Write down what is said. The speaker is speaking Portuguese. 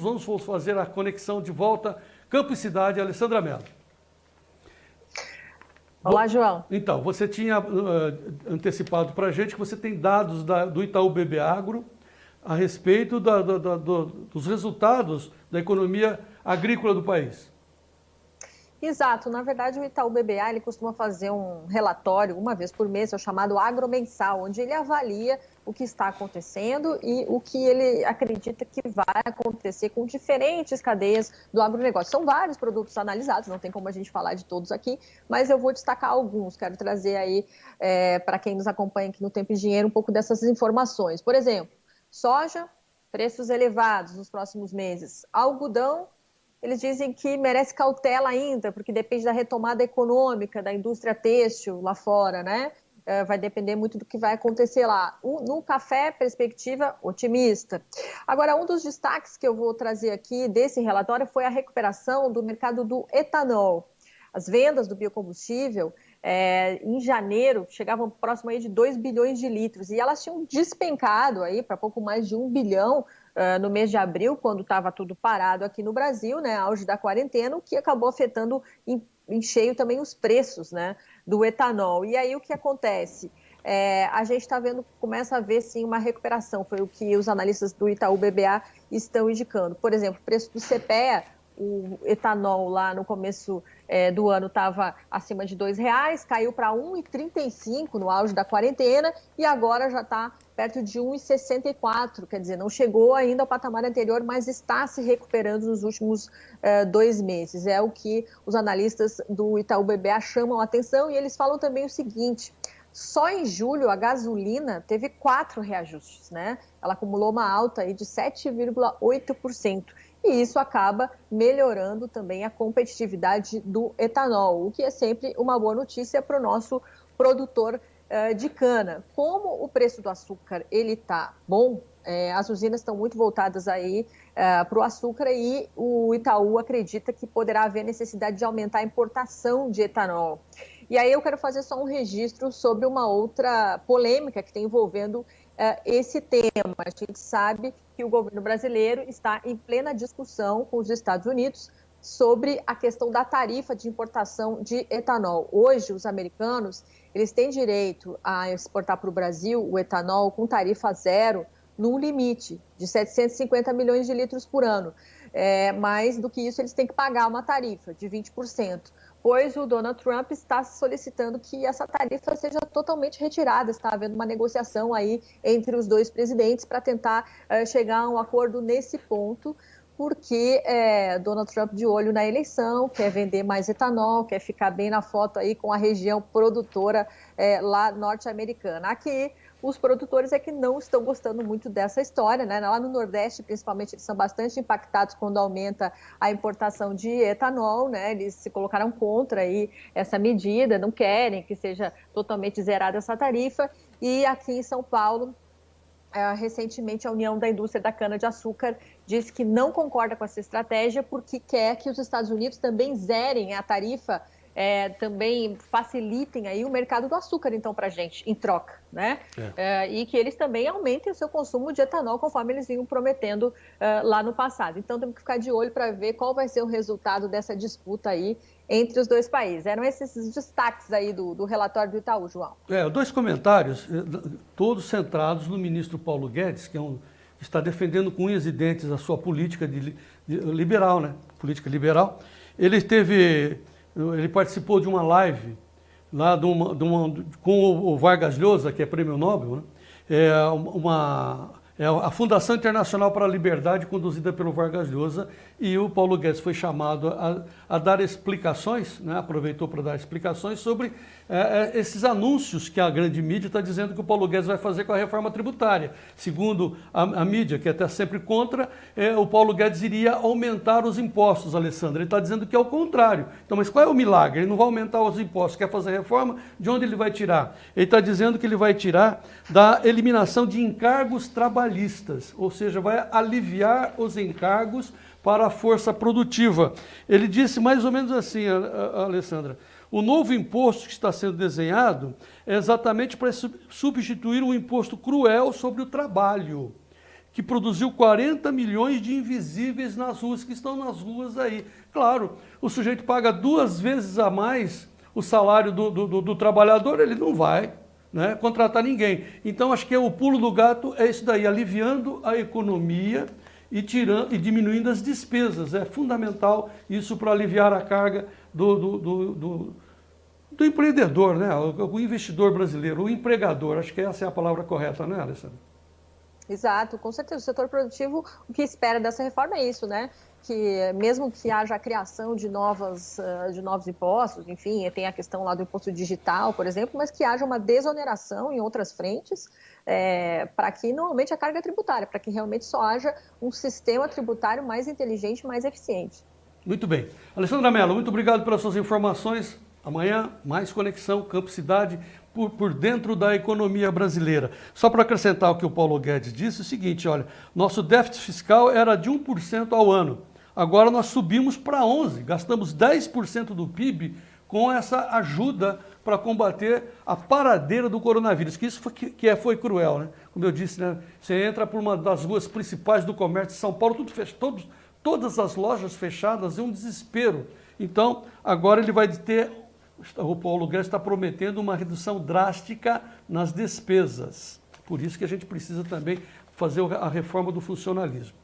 vamos fazer a conexão de volta Campo e Cidade, Alessandra Mello. Olá, João. Então, você tinha antecipado para a gente que você tem dados do Itaú BB Agro a respeito dos resultados da economia agrícola do país. Exato. Na verdade, o Itaú BBA ele costuma fazer um relatório uma vez por mês, é o chamado agromensal, onde ele avalia o que está acontecendo e o que ele acredita que vai acontecer com diferentes cadeias do agronegócio. São vários produtos analisados, não tem como a gente falar de todos aqui, mas eu vou destacar alguns. Quero trazer aí para quem nos acompanha aqui no Tempo e Dinheiro um pouco dessas informações. Por exemplo, soja, preços elevados nos próximos meses. Algodão, eles dizem que merece cautela ainda, porque depende da retomada econômica da indústria têxtil lá fora, né? Vai depender muito do que vai acontecer lá. No café, perspectiva otimista. Agora, um dos destaques que eu vou trazer aqui desse relatório foi a recuperação do mercado do etanol. As vendas do biocombustível, em janeiro, chegavam próximo aí de 2 bilhões de litros, e elas tinham despencado aí para pouco mais de 1 bilhão no mês de abril, quando estava tudo parado aqui no Brasil, né, auge da quarentena, o que acabou afetando em cheio também os preços, né, do etanol. E aí o que acontece? A gente está vendo, começa a ver sim uma recuperação, foi o que os analistas do Itaú BBA estão indicando. Por exemplo, o preço do CPEA, o etanol lá no começo do ano estava acima de R$2, caiu para R$ 1,35 no auge da quarentena e agora já está perto de R$ 1,64, quer dizer, não chegou ainda ao patamar anterior, mas está se recuperando nos últimos 2 meses. É o que os analistas do Itaú BBA chamam a atenção, e eles falam também o seguinte: só em julho a gasolina teve 4 reajustes, né? Ela acumulou uma alta aí de 7,8%. E isso acaba melhorando também a competitividade do etanol, o que é sempre uma boa notícia para o nosso produtor de cana. Como o preço do açúcar ele está bom, as usinas estão muito voltadas aí para o açúcar, e o Itaú acredita que poderá haver necessidade de aumentar a importação de etanol. E aí eu quero fazer só um registro sobre uma outra polêmica que tem envolvendo esse tema. A gente sabe que o governo brasileiro está em plena discussão com os Estados Unidos sobre a questão da tarifa de importação de etanol. Hoje, os americanos eles têm direito a exportar para o Brasil o etanol com tarifa zero, num limite de 750 milhões de litros por ano. Mais do que isso, eles têm que pagar uma tarifa de 20%. Pois o Donald Trump está solicitando que essa tarifa seja totalmente retirada. Está havendo uma negociação aí entre os dois presidentes para tentar chegar a um acordo nesse ponto, porque Donald Trump de olho na eleição, quer vender mais etanol, quer ficar bem na foto aí com a região produtora lá norte-americana. Aqui, os produtores é que não estão gostando muito dessa história, né? Lá no Nordeste, principalmente, eles são bastante impactados quando aumenta a importação de etanol, né? Eles se colocaram contra aí essa medida, não querem que seja totalmente zerada essa tarifa. E aqui em São Paulo, recentemente, a União da Indústria da Cana-de-Açúcar disse que não concorda com essa estratégia, porque quer que os Estados Unidos também zerem a tarifa, também facilitem aí o mercado do açúcar, então, para a gente, em troca, né? E que eles também aumentem o seu consumo de etanol, conforme eles vinham prometendo lá no passado. Então, temos que ficar de olho para ver qual vai ser o resultado dessa disputa aí entre os dois países. Eram esses destaques aí do relatório do Itaú, João. 2 comentários, todos centrados no ministro Paulo Guedes, que está defendendo com unhas e dentes a sua política liberal, né? Política liberal. Ele participou de uma live lá com o Vargas Llosa, que é prêmio Nobel, né? A Fundação Internacional para a Liberdade, conduzida pelo Vargas Llosa, e o Paulo Guedes foi chamado a dar explicações, né? Aproveitou para dar explicações sobre esses anúncios que a grande mídia está dizendo que o Paulo Guedes vai fazer com a reforma tributária. Segundo a mídia, que está sempre contra, o Paulo Guedes iria aumentar os impostos, Alessandra. Ele está dizendo que é o contrário. Então, mas qual é o milagre? Ele não vai aumentar os impostos, quer fazer reforma? De onde ele vai tirar? Ele está dizendo que ele vai tirar da eliminação de encargos trabalhistas, ou seja, vai aliviar os encargos para a força produtiva. Ele disse mais ou menos assim, Alessandra: o novo imposto que está sendo desenhado é exatamente para substituir um imposto cruel sobre o trabalho, que produziu 40 milhões de invisíveis nas ruas, que estão nas ruas aí. Claro, o sujeito paga 2 vezes a mais o salário do trabalhador, ele não vai, né, contratar ninguém. Então, acho que o pulo do gato é isso daí, aliviando a economia e diminuindo as despesas. É fundamental isso para aliviar a carga do empreendedor, né, o investidor brasileiro, o empregador. Acho que essa é a palavra correta, né, Alessandra? Exato, com certeza. O setor produtivo, o que espera dessa reforma é isso, né? Que mesmo que haja a criação de novos impostos, enfim, tem a questão lá do imposto digital, por exemplo, mas que haja uma desoneração em outras frentes, para que não aumente a carga tributária, para que realmente só haja um sistema tributário mais inteligente, mais eficiente. Muito bem. Alessandra Mello, muito obrigado pelas suas informações. Amanhã, mais Conexão Campo Cidade por dentro da economia brasileira. Só para acrescentar o que o Paulo Guedes disse, é o seguinte, olha, nosso déficit fiscal era de 1% ao ano. Agora nós subimos para 11%, gastamos 10% do PIB com essa ajuda para combater a paradeira do coronavírus, que isso foi cruel, né? Como eu disse, né? Você entra por uma das ruas principais do comércio de São Paulo, tudo fechado, todas as lojas fechadas, é um desespero. Então, agora ele vai ter... O Paulo Guedes está prometendo uma redução drástica nas despesas. Por isso que a gente precisa também fazer a reforma do funcionalismo.